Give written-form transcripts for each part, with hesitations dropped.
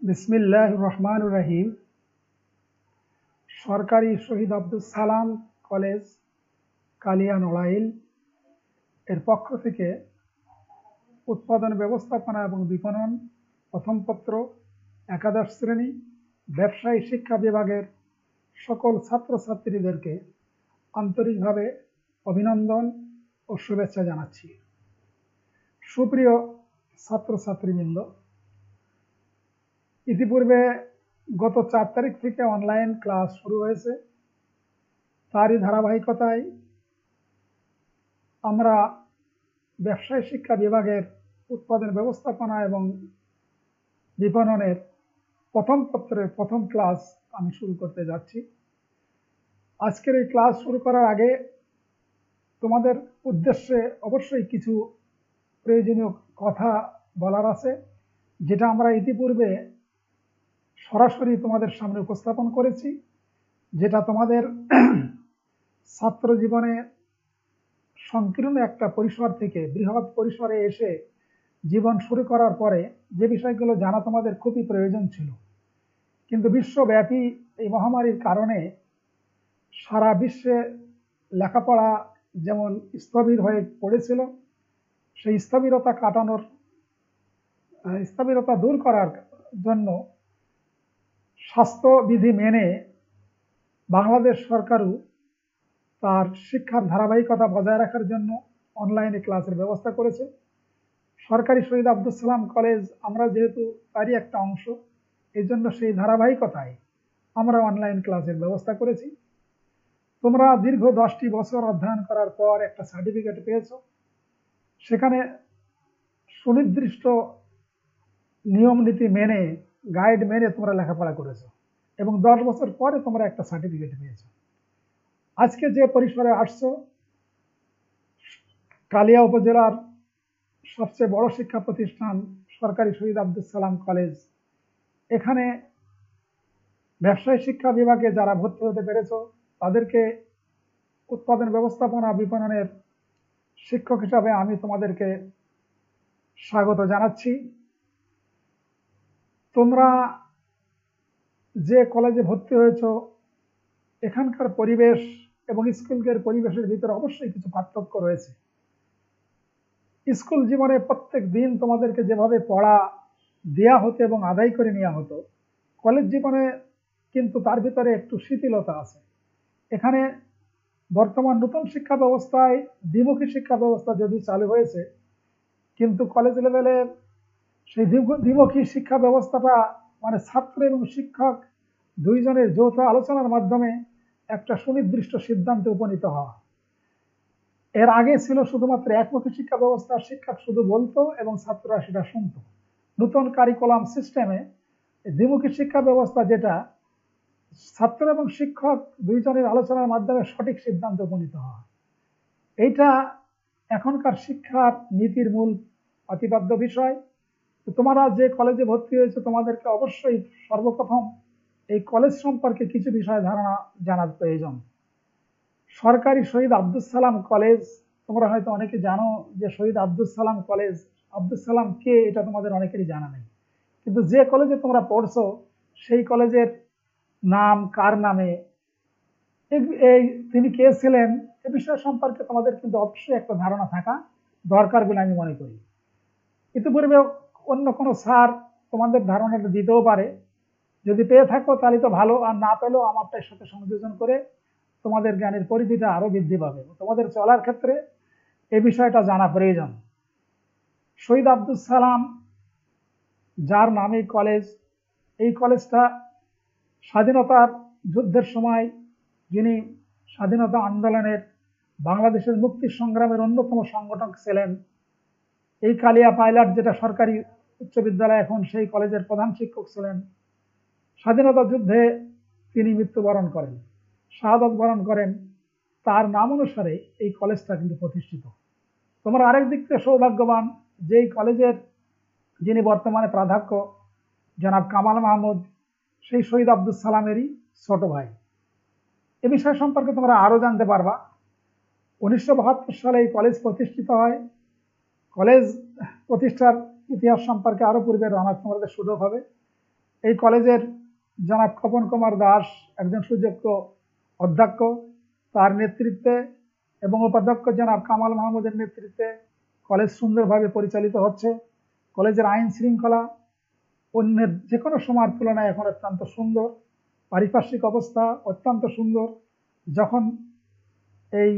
বিসমিল্লাহির রহমানির রহিম। সরকারি শহীদ আব্দুল সালাম কলেজ কালিয়া নড়াইল এর পক্ষ থেকে উৎপাদন ব্যবস্থাপনা এবং বিপণন প্রথম পত্র একাদশ শ্রেণী ব্যবসায়ী শিক্ষা বিভাগের সকল ছাত্রছাত্রীদেরকে আন্তরিকভাবে অভিনন্দন ও শুভেচ্ছা জানাচ্ছি। সুপ্রিয় ছাত্রছাত্রীবৃন্দ, ইতিপূর্বে গত 4 তারিখ থেকে অনলাইন ক্লাস শুরু হয়েছে। তারই ধারাবাহিকতায় আমরা ব্যবসায় শিক্ষা বিভাগের উৎপাদন ব্যবস্থাপনা এবং বিপণনের প্রথম পত্রের প্রথম ক্লাস আমি শুরু করতে যাচ্ছি। আজকের এই ক্লাস শুরু করার আগে তোমাদের উদ্দেশ্যে অবশ্যই কিছু প্রয়োজনীয় কথা বলার আছে, যেটা আমরা ইতিপূর্বে সরাসরি তোমাদের সামনে উপস্থাপন করেছি, যেটা তোমাদের ছাত্র জীবনে সংকীর্ণ একটা পরিসর থেকে বৃহৎ পরিসরে এসে জীবন শুরু করার পরে যে বিষয়গুলো জানা তোমাদের খুবই প্রয়োজন ছিল, কিন্তু বিশ্বব্যাপী এই মহামারীর কারণে সারা বিশ্বে লেখাপড়া যেমন স্থবির হয়ে পড়েছিল, সেই স্থবিরতা দূর করার জন্য স্বাস্থ্যবিধি মেনে বাংলাদেশ সরকারও তার শিক্ষার ধারাবাহিকতা বজায় রাখার জন্য অনলাইনে ক্লাসের ব্যবস্থা করেছে। সরকারি শহীদ আব্দুল সালাম কলেজ আমরা যেহেতু তারই একটা অংশ, এই জন্য সেই ধারাবাহিকতায় আমরা অনলাইন ক্লাসের ব্যবস্থা করেছি। তোমরা দীর্ঘ 10টি বছর অধ্যয়ন করার পর একটা সার্টিফিকেট পেয়েছো, সেখানে সুনির্দিষ্ট নিয়ম নীতি মেনে গাইড মেনে তোমরা লেখাপড়া করেছো এবং 10 বছর পরে তোমরা একটা সার্টিফিকেট পেয়েছো। আজকে যে পরিসরে আসছো, কালিয়া উপজেলার সবচেয়ে বড় শিক্ষা প্রতিষ্ঠান সরকারি শহীদ আব্দুল সালাম কলেজ, এখানে ব্যবসায় শিক্ষা বিভাগে যারা ভর্তি হতে পেরেছো তাদেরকে উৎপাদন ব্যবস্থাপনা বিপণনের শিক্ষক হিসাবে আমি তোমাদেরকে স্বাগত জানাচ্ছি। তোমরা যে কলেজে ভর্তি হয়েছো এখানকার পরিবেশ এবং স্কুলের পরিবেশের ভিতরে অবশ্যই কিছু পার্থক্য রয়েছে। স্কুল জীবনে প্রত্যেক দিন তোমাদেরকে যেভাবে পড়া দেয়া হতো এবং আদায় করে নেওয়া হতো, কলেজ জীবনে কিন্তু তার ভিতরে একটু শিথিলতা আছে। এখানে বর্তমান নতুন শিক্ষা ব্যবস্থায় দ্বিমুখী শিক্ষা ব্যবস্থা যদি চালু হয়েছে, কিন্তু কলেজ লেভেলে সেই দ্বিমুখী শিক্ষা ব্যবস্থাটা মানে ছাত্র এবং শিক্ষক দুইজনের যৌথ আলোচনার মাধ্যমে একটা সুনির্দিষ্ট সিদ্ধান্তে উপনীত হওয়া। এর আগে ছিল শুধুমাত্র একমুখী শিক্ষা ব্যবস্থা, শিক্ষক শুধু বলতো এবং ছাত্ররা সেটা শুনতো। নতুন কারিকুলাম সিস্টেমে দ্বিমুখী শিক্ষা ব্যবস্থা, যেটা ছাত্র এবং শিক্ষক দুইজনের আলোচনার মাধ্যমে সঠিক সিদ্ধান্তে উপনীত হওয়া, এইটা এখনকার শিক্ষার নীতির মূল প্রতিপাদ্য বিষয়। তোমরা যে কলেজে ভর্তি হয়েছে তোমাদেরকে অবশ্যই সর্বপ্রথম এই কলেজ সম্পর্কে কিছু বিষয় ধারণা জানার প্রয়োজন। সরকারি শহীদ আব্দুল সালাম কলেজ, তোমরা হয়তো অনেকে জানো যে শহীদ আব্দুল সালাম কলেজ, আব্দুল সালাম কে এটা তোমাদের অনেকেরই জানা নেই, কিন্তু যে কলেজে তোমরা পড়ছো সেই কলেজের নাম কার নামে, এই তিনি কে ছিলেন, এ বিষয় সম্পর্কে তোমাদের কিন্তু অবশ্যই একটা ধারণা থাকা দরকার বলে আমি মনে করি। ইতিপূর্বে অন্য কোনো স্যার তোমাদের ধারণাটা দিতেও পারে, যদি পেয়ে থাকো তাহলে তো ভালো, আর না পেলেও আমারটার সাথে সংযোজন করে তোমাদের জ্ঞানের পরিধিটা আরো বৃদ্ধি পাবে। তোমাদের চলার ক্ষেত্রে এই বিষয়টা জানা প্রয়োজন। শহীদ আব্দুল সালাম যার নামে কলেজ, এই কলেজটা স্বাধীনতার যুদ্ধের সময় যিনি স্বাধীনতা আন্দোলনের বাংলাদেশের মুক্তি সংগ্রামের অন্যতম সংগঠক ছিলেন, এই কালিয়া পাইলট যেটা সরকারি উচ্চ বিদ্যালয় এখন, সেই কলেজের প্রধান শিক্ষক ছিলেন। স্বাধীনতা যুদ্ধে তিনি মৃত্যুবরণ করেন, শাহাদত বরণ করেন, তার নাম অনুসারে এই কলেজটা কিন্তু প্রতিষ্ঠিত। তোমরা আরেক দিক থেকে সৌভাগ্যবান যে এই কলেজের যিনি বর্তমানে প্রাধ্যক্ষ জনাব কামাল মাহমুদ, সেই শহীদ আব্দুল সালামেরই ছোট ভাই। এ বিষয় সম্পর্কে তোমরা আরো জানতে পারবা। 1972 সালে এই কলেজ প্রতিষ্ঠিত হয়। কলেজ প্রতিষ্ঠার ইতিহাস সম্পর্কে আরো পূর্বে জানার তোমাদের সুযোগ হবে। এই কলেজের জনাব খোকন কুমার দাস একজন সুযোগ্য অধ্যক্ষ, তার নেতৃত্বে এবং উপাধ্যক্ষ জনাব কামাল মাহমুদের নেতৃত্বে কলেজ সুন্দরভাবে পরিচালিত হচ্ছে। কলেজের আইন শৃঙ্খলা অন্যের যে কোনো সময়ের তুলনায় এখন অত্যন্ত সুন্দর, পারিপার্শ্বিক অবস্থা অত্যন্ত সুন্দর। যখন এই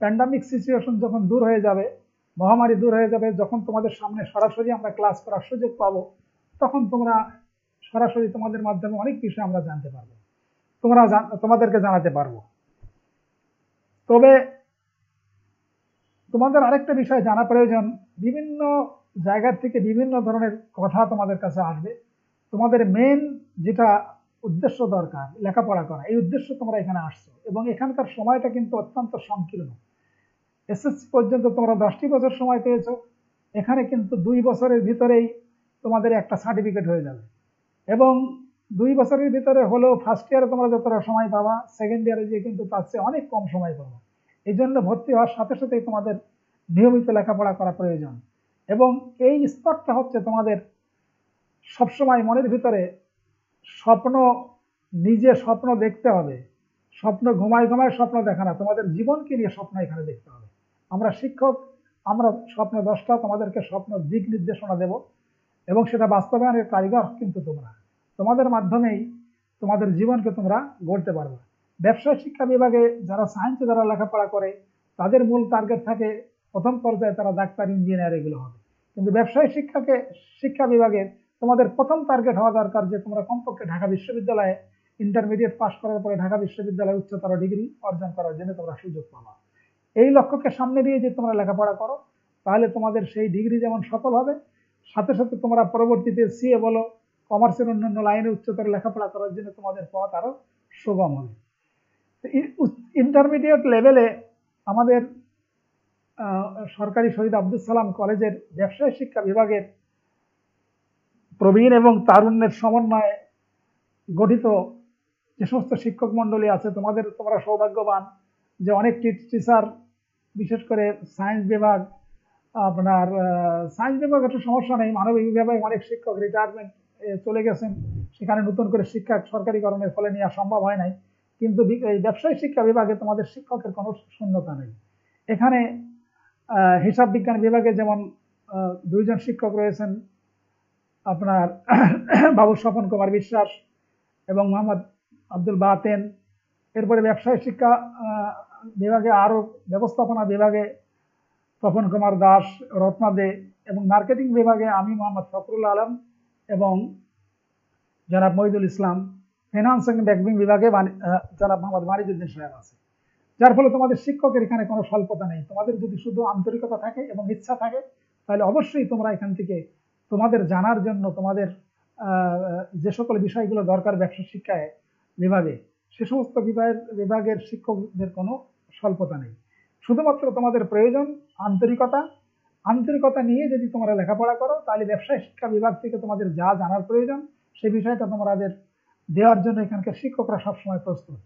প্যান্ডামিক সিচুয়েশন যখন দূর হয়ে যাবে, মহামারী দূর হয়ে যাবে, যখন তোমাদের সামনে সরাসরি আমরা ক্লাস করার সুযোগ পাবো, তখন তোমরা সরাসরি তোমাদের মাধ্যমে অনেক বিষয় আমরা জানতে পারবো, তোমাদেরকে জানাতে পারবো। তবে তোমাদের আরেকটা বিষয় জানা প্রয়োজন, বিভিন্ন জায়গার থেকে বিভিন্ন ধরনের কথা তোমাদের কাছে আসবে। তোমাদের মেন যেটা উদ্দেশ্য দরকার লেখাপড়া করা, এই উদ্দেশ্য তোমরা এখানে আসছো, এবং এখানকার সময়টা কিন্তু অত্যন্ত সংকীর্ণ। এসএসসি পর্যন্ত তোমরা 10টি বছর সময় পেয়েছো, এখানে কিন্তু 2 বছরের ভিতরেই তোমাদের একটা সার্টিফিকেট হয়ে যাবে, এবং 2 বছরের ভিতরে হলেও ফার্স্ট ইয়ারে তোমরা যতটা সময় পাবা, সেকেন্ড ইয়ারে গিয়ে কিন্তু তার চেয়ে অনেক কম সময় পাবা। এই জন্য ভর্তি হওয়ার সাথে সাথেই তোমাদের নিয়মিত লেখাপড়া করা প্রয়োজন, এবং এই স্তরটা হচ্ছে তোমাদের সবসময় মনের ভিতরে স্বপ্ন, নিজে স্বপ্ন দেখতে হবে। স্বপ্ন ঘুমায় ঘুমায় স্বপ্ন দেখা না, তোমাদের জীবনকে নিয়ে স্বপ্ন এখানে দেখতে হবে। আমরা শিক্ষক, আমরা স্বপ্ন 10টা তোমাদেরকে স্বপ্ন দিক নির্দেশনা দেব, এবং সেটা বাস্তবায়নের কারিগর কিন্তু তোমরা। তোমাদের মাধ্যমেই তোমাদের জীবনকে তোমরা গড়তে পারবে। ব্যবসায় শিক্ষা বিভাগে যারা সায়েন্সে যারা লেখাপড়া করে, তাদের মূল টার্গেট থাকে প্রথম পর্যায়ে তারা ডাক্তার, ইঞ্জিনিয়ার এগুলো হবে। কিন্তু ব্যবসায় শিক্ষা বিভাগে তোমাদের প্রথম টার্গেট হওয়া দরকার যে তোমরা কমপক্ষে ঢাকা বিশ্ববিদ্যালয়ে ইন্টারমিডিয়েট পাস করার পরে ঢাকা বিশ্ববিদ্যালয়ে উচ্চতর ডিগ্রি অর্জন করার জন্য তোমরা সুযোগ পাবা। এই লক্ষ্যকে সামনে দিয়ে যে তোমরা লেখাপড়া করো, তাহলে তোমাদের সেই ডিগ্রি যেমন সফল হবে, সাথে সাথে তোমরা পরবর্তীতে সিএ বলো, কমার্সের অন্যান্য লাইনে উচ্চতর লেখাপড়া করার জন্য তোমাদের পথ আরো সুগম হবে। ইন্টারমিডিয়েট লেভেলে আমাদের সরকারি শহীদ আব্দুল সালাম কলেজের ব্যবসায় শিক্ষা বিভাগের প্রবীণ এবং তারুণ্যের সমন্বয়ে গঠিত যে সমস্ত শিক্ষক মন্ডলী আছে, তোমরা সৌভাগ্যবান যে অনেক টিচার, বিশেষ করে সায়েন্স বিভাগ, আপনার সায়েন্স বিভাগ একটা সমস্যা নেই, মানবিক বিভাগে অনেক শিক্ষক রিটায়ারমেন্ট চলে গেছেন, সেখানে নতুন করে শিক্ষা সরকারিকরণের ফলে নেওয়া সম্ভব হয় নাই। কিন্তু এই ব্যবসায়িক শিক্ষা বিভাগে তোমাদের শিক্ষকের কোনো শূন্যতা নেই। এখানে হিসাব বিজ্ঞান বিভাগে যেমন 2 জন শিক্ষক রয়েছেন, আপনার বাবু স্বপন কুমার বিশ্বাস এবং মোহাম্মদ আব্দুল বাতেন। এরপরে ব্যবসায় শিক্ষা বিভাগে আরো ব্যবস্থাপনা বিভাগে তপন কুমার দাস, রত্না দে, এবং মার্কেটিং বিভাগে আমি মোহাম্মদ ফখরুল আলম এবং জনাব মহিদুল ইসলাম। ফিনান্স এবং ব্যাংকিং বিভাগে জনাব মোহাম্মদ মারিজুদ্দিন সাহেব আছে। যার ফলে তোমাদের শিক্ষকের এখানে কোনো স্বল্পতা নেই। তোমাদের যদি শুধু আন্তরিকতা থাকে এবং ইচ্ছা থাকে, তাহলে অবশ্যই তোমরা এখান থেকে তোমাদের জানার জন্য তোমাদের যে সকল বিষয়গুলো দরকার ব্যবসা শিক্ষায় বিভাগে, সে সমস্ত বিভাগের শিক্ষকদের কোনো স্বল্পতা নেই। শুধুমাত্র তোমাদের প্রয়োজন আন্তরিকতা নিয়ে যদি তোমরা লেখাপড়া করো, তাহলে ব্যবসায় শিক্ষা বিভাগ থেকে তোমাদের যা জানার প্রয়োজন সেই বিষয়টা তোমাদের দেওয়ার জন্য এখানকার শিক্ষকরা সবসময় প্রস্তুত।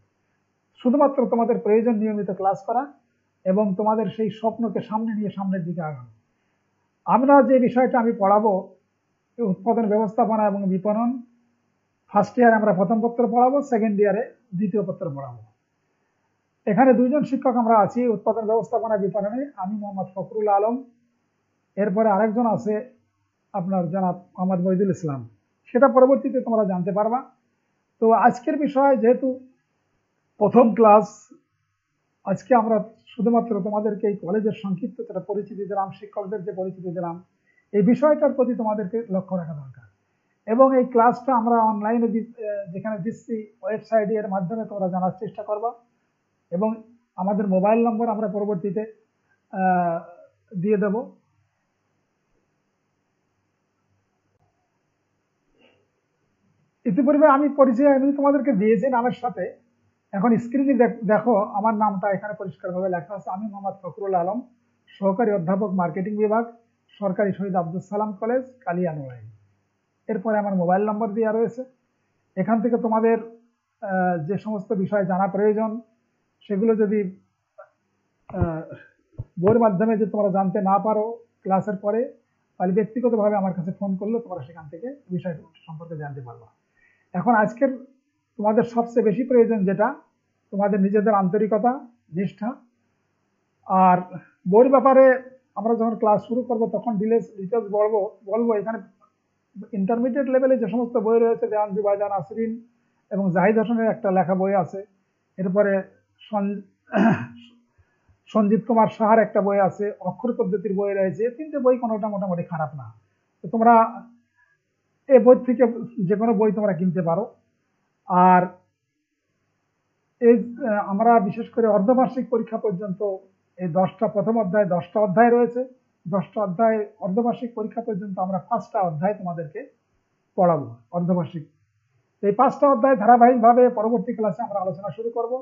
শুধুমাত্র তোমাদের প্রয়োজন নিয়মিত ক্লাস করা এবং তোমাদের সেই স্বপ্নকে সামনে নিয়ে সামনের দিকে আগানো। আমরা যে বিষয়টা আমি পড়াবো, উৎপাদন ব্যবস্থাপনা এবং বিপণন, ফার্স্ট ইয়ারে আমরা প্রথম পত্র পড়াবো, সেকেন্ড ইয়ারে দ্বিতীয় পত্র পড়াবো। এখানে 2 জন শিক্ষক আমরা আছি উৎপাদন ব্যবস্থাপনা বিপণনে, আমি মোহাম্মদ ফখরুল আলম, এরপরে আরেকজন আছে আপনার জনাব মোহাম্মদ মহিদুল ইসলাম, সেটা পরবর্তীতে তোমরা জানতে পারবা। তো আজকের বিষয় যেহেতু প্রথম ক্লাস, আজকে আমরা শুধুমাত্র তোমাদেরকে এই কলেজের সংক্ষিপ্ত যেটা পরিচিতি দিলাম, শিক্ষকদের যে পরিচিতি দিলাম, এই বিষয়টার প্রতি তোমাদেরকে লক্ষ্য রাখা দরকার। এবং এই ক্লাসটা আমরা অনলাইনে যেখানে দিচ্ছি, ওয়েবসাইটে এর মাধ্যমে তোমরা জানার চেষ্টা করবা, এবং আমাদের মোবাইল নম্বর আমরা পরবর্তীতে দিয়ে দেব। ইতিপূর্বে আমি পরিচয় তোমাদেরকে দিয়েছি নামের সাথে। এখন স্ক্রিনে দেখো আমার নামটা এখানে পরিষ্কারভাবে লেখা আছে, আমি মোহাম্মদ ফখরুল আলম, সহকারী অধ্যাপক মার্কেটিং বিভাগ, সরকারি শহীদ আব্দুল সালাম কলেজ, কালিয়ানওয়াই। এরপরে আমার মোবাইল নম্বর দেওয়া রয়েছে। এখান থেকে তোমাদের যে সমস্ত বিষয় জানা প্রয়োজন, সেগুলো যদি বইয়ের মাধ্যমে যে তোমরা জানতে না পারো ক্লাসের পরে, তাহলে ব্যক্তিগতভাবে আমার কাছে ফোন করলে তোমরা সেখান থেকে বিষয় সম্পর্কে জানতে পারবা। এখন আজকের তোমাদের সবচেয়ে বেশি প্রয়োজন যেটা, তোমাদের নিজেদের আন্তরিকতা, নিষ্ঠা। আর বইয়ের ব্যাপারে আমরা যখন ক্লাস শুরু করব তখন ডিটেলস বলবো। এখানে ইন্টারমিডিয়েট লেভেলে যে সমস্ত বই রয়েছে, দেওয়ান জুবাইদা নাসরিন এবং জাহিদ হোসেনের একটা লেখা বই আছে, এরপরে সঞ্জিত কুমার সাহার একটা বই আছে, অক্ষর পদ্ধতির বই রয়েছে। তিনটে বই কোনোটা মোটামুটি খারাপ না। তো তোমরা এই বই থেকে যে কোনো বই তোমরা কিনতে পারো। আর এই আমরা বিশেষ করে অর্ধবার্ষিক পরীক্ষা পর্যন্ত এই 10টা প্রথম অধ্যায় 10টা অধ্যায় রয়েছে। 10টা অধ্যায় অর্ধবার্ষিক পরীক্ষা পর্যন্ত আমরা 5টা অধ্যায় তোমাদেরকে পড়াবো অর্ধবার্ষিক। এই 5টা অধ্যায় ধারাবাহিকভাবে পরবর্তী ক্লাসে আমরা আলোচনা শুরু করব।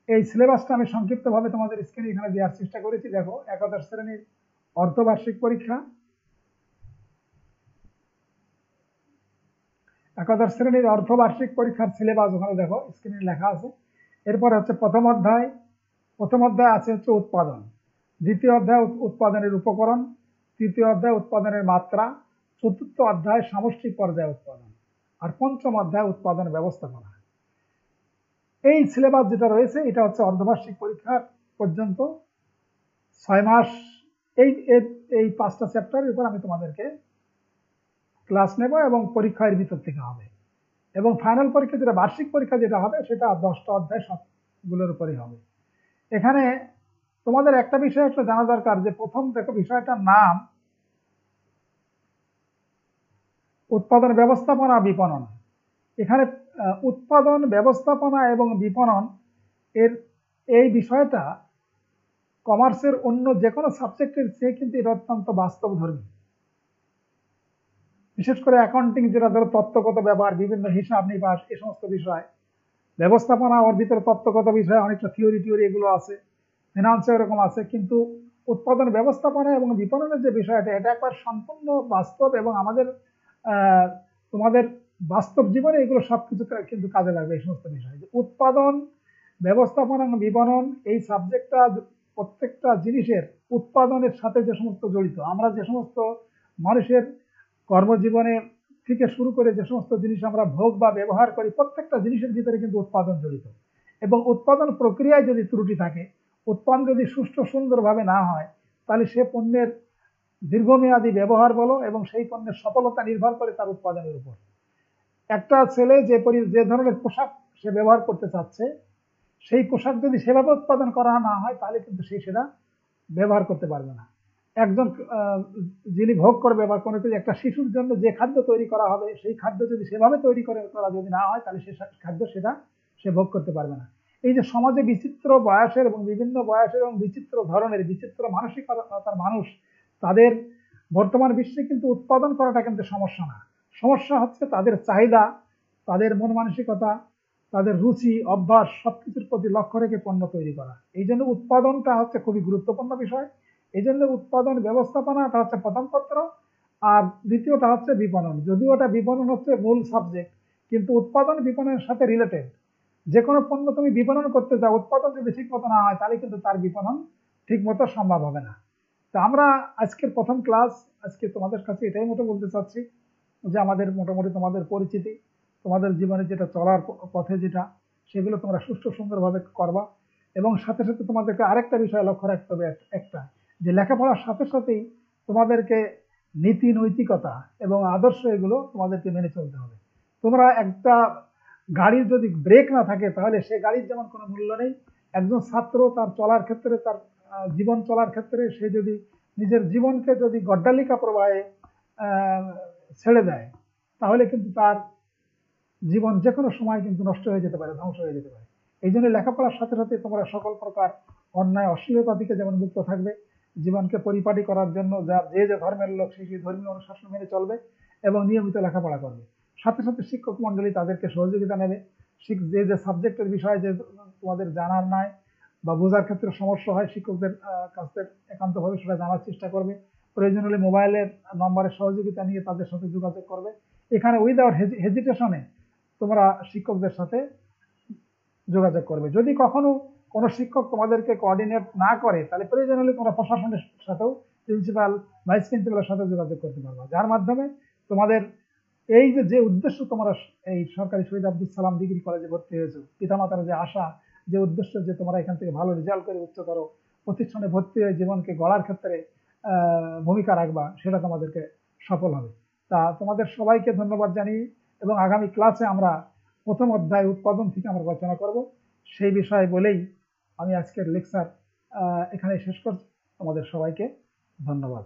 এই সিলেবাসটা আমি সংক্ষিপ্তভাবে তোমাদের স্ক্রিনে এখানে দেওয়ার চেষ্টা করেছি। দেখো, একাদশ শ্রেণীর অর্ধবার্ষিক পরীক্ষা, একাদশ শ্রেণীর অর্ধবার্ষিক পরীক্ষার সিলেবাস ওখানে দেখো স্ক্রিনে লেখা আছে। এরপর হচ্ছে প্রথম অধ্যায় আছে হচ্ছে উৎপাদন, দ্বিতীয় অধ্যায় উৎপাদনের উপকরণ, তৃতীয় অধ্যায় উৎপাদনের মাত্রা, চতুর্থ অধ্যায় সামষ্টিক পর্যায়ে উৎপাদন, আর পঞ্চম অধ্যায় উৎপাদন ব্যবস্থাপনা। এই সিলেবাস যেটা রয়েছে এটা হচ্ছে অর্ধবার্ষিক পরীক্ষার পর্যন্ত 6 মাস। এই 5টা চ্যাপ্টারের উপর আমি তোমাদেরকে ক্লাস নেব এবং পরীক্ষার ভিতর থেকে হবে। এবং ফাইনাল পরীক্ষা যেটা বার্ষিক পরীক্ষা যেটা হবে সেটা 10টা অধ্যায় সবগুলোর উপরই হবে। এখানে তোমাদের একটা বিষয় একটা জানা দরকার, যে প্রথম দেখো বিষয়টার নাম উৎপাদন ব্যবস্থাপনা বিপণন। এখানে উৎপাদন ব্যবস্থাপনা এবং বিপণন এই বিষয়টা কমার্সের অন্য যে কোনো সাবজেক্টের চেয়ে কিন্তু এটা অত্যন্ত বাস্তবধর্মী। বিশেষ করে অ্যাকাউন্টিং যেটা ধরো তত্ত্বগত ব্যাপার, বিভিন্ন হিসাব নিকাশ, এই সমস্ত বিষয়, ব্যবস্থাপনা ওর ভিতরে তত্ত্বগত বিষয়, অনেকটা থিওরি এগুলো আছে, ফিনান্সে এরকম আছে। কিন্তু উৎপাদন ব্যবস্থাপনা এবং বিপণনের যে বিষয়টা, এটা একবার সম্পূর্ণ বাস্তব এবং আমাদের তোমাদের বাস্তব জীবনে এগুলো সবকিছু কিন্তু কাজে লাগবে। এই সমস্ত বিষয়, উৎপাদন ব্যবস্থাপনা এবং বিপণন, এই সাবজেক্টটা প্রত্যেকটা জিনিসের উৎপাদনের সাথে যে সমস্ত জড়িত, আমরা যে সমস্ত মানুষের কর্মজীবনে থেকে শুরু করে যে সমস্ত জিনিস আমরা ভোগ বা ব্যবহার করি, প্রত্যেকটা জিনিসের ভিতরে কিন্তু উৎপাদন জড়িত। এবং উৎপাদন প্রক্রিয়ায় যদি ত্রুটি থাকে, উৎপাদন যদি সুষ্ঠু সুন্দরভাবে না হয়, তাহলে সে পণ্যের দীর্ঘমেয়াদী ব্যবহার বলো এবং সেই পণ্যের সফলতা নির্ভর করে তার উৎপাদনের উপর। একটা ছেলে যে ধরনের পোশাক সে ব্যবহার করতে চাচ্ছে, সেই পোশাক যদি সেভাবে উৎপাদন করা না হয়, তাহলে কিন্তু সে সেটা ব্যবহার করতে পারবে না। একজন যিনি ভোগ করবে বা কোনো কিছু, একটা শিশুর জন্য যে খাদ্য তৈরি করা হবে, সেই খাদ্য যদি সেভাবে তৈরি করা যদি না হয়, তাহলে সে খাদ্য সে ভোগ করতে পারবে না। এই যে সমাজে বিচিত্র বয়সের এবং বিভিন্ন বয়সের এবং বিচিত্র ধরনের বিচিত্র মানসিকতার মানুষ, তাদের বর্তমান বিশ্বে কিন্তু উৎপাদন করাটা কিন্তু সমস্যা না। সমস্যা হচ্ছে তাদের চাহিদা, তাদের মন মানসিকতা, তাদের রুচি, অভ্যাস সবকিছুর প্রতি লক্ষ্য রেখে পণ্য তৈরি করা। এই জন্য উৎপাদনটা হচ্ছে খুবই গুরুত্বপূর্ণ বিষয়। এই জন্য উৎপাদন ব্যবস্থাপনাটা হচ্ছে প্রথম পত্র, আর দ্বিতীয়টা হচ্ছে বিপণন। যদিও এটা বিপণন হচ্ছে মূল সাবজেক্ট, কিন্তু উৎপাদন বিপণনের সাথে রিলেটেড। যে কোনো পণ্য তুমি বিপণন করতে যাও, উৎপাদন যদি ঠিক মতো না হয়, তাহলে কিন্তু তার বিপণন ঠিক মতো সম্ভব হবে না। তো আমরা আজকের প্রথম ক্লাস, আজকে তোমাদের কাছে এটাই মতো বলতে চাচ্ছি যে আমাদের মোটামুটি তোমাদের পরিচিতি, তোমাদের জীবনে যেটা চলার পথে যেটা, সেগুলো তোমরা সুষ্ঠু সুন্দরভাবে করবা। এবং সাথে সাথে তোমাদেরকে আরেকটা বিষয় লক্ষ্য রাখতে হবে, একটা যে লেখাপড়ার সাথে সাথেই তোমাদেরকে নীতি নৈতিকতা এবং আদর্শ এগুলো তোমাদেরকে মেনে চলতে হবে। তোমরা একটা গাড়ির যদি ব্রেক না থাকে, তাহলে সে গাড়ির যেমন কোনো মূল্য নেই। একজন ছাত্র তার চলার ক্ষেত্রে, তার জীবন চলার ক্ষেত্রে, সে যদি নিজের জীবনকে যদি গড্ডালিকা প্রবাহে ছেড়ে দেয়, তাহলে কিন্তু তার জীবন যে কোনো সময় কিন্তু নষ্ট হয়ে যেতে পারে, ধ্বংস হয়ে যেতে পারে। এই জন্য লেখাপড়ার সাথে সাথে তোমরা সকল প্রকার অন্যায় অশ্লীলতা থেকে যেমন মুক্ত থাকবে, জীবনকে পরিপাটি করার জন্য যে ধর্মের লোক সেই ধর্মীয় অনুশাসন মেনে চলবে এবং নিয়মিত লেখাপড়া করবে। সাথে সাথে শিক্ষক মন্ডলী তাদেরকে সহযোগিতা নেবে। যে সাবজেক্টের বিষয়ে যে তোমাদের জানার নাই বা বোঝার ক্ষেত্রে সমস্যা হয়, শিক্ষকদের কাছে একান্তভাবে সেটা জানার চেষ্টা করবে। প্রয়োজন হলে মোবাইলের নম্বরের সহযোগিতা নিয়ে তাদের সাথে যোগাযোগ করবে। এখানে উইদাউট হেজিটেশনে তোমরা শিক্ষকদের সাথে যোগাযোগ করবে। যদি কখনো কোনো শিক্ষক তোমাদেরকে কোঅর্ডিনেট না করে, তাহলে প্রয়োজন হলে তোমরা প্রশাসনের সাথেও, প্রিন্সিপাল, ভাইস প্রিন্সিপালের সাথে যোগাযোগ করতে পারবে, যার মাধ্যমে তোমাদের এই যে যে উদ্দেশ্য তোমরা এই সরকারি শহীদ আব্দুল সালাম ডিগ্রি কলেজে ভর্তি হয়েছো, পিতামাতার যে আশা, যে উদ্দেশ্য যে তোমরা এখান থেকে ভালো রেজাল্ট করে উচ্চতর প্রতিষ্ঠানে ভর্তি হয়ে জীবনকে গড়ার ক্ষেত্রে ভূমিকা রাখবা, সেটা তোমাদেরকে সফল হবে। তা তোমাদের সবাইকে ধন্যবাদ জানিয়ে এবং আগামী ক্লাসে আমরা প্রথম অধ্যায় উৎপাদন থেকে আমরা আলোচনা করব, সেই বিষয়ে বলেই আমি আজকের লেকচার এখানে শেষ করছি। তোমাদের সবাইকে ধন্যবাদ।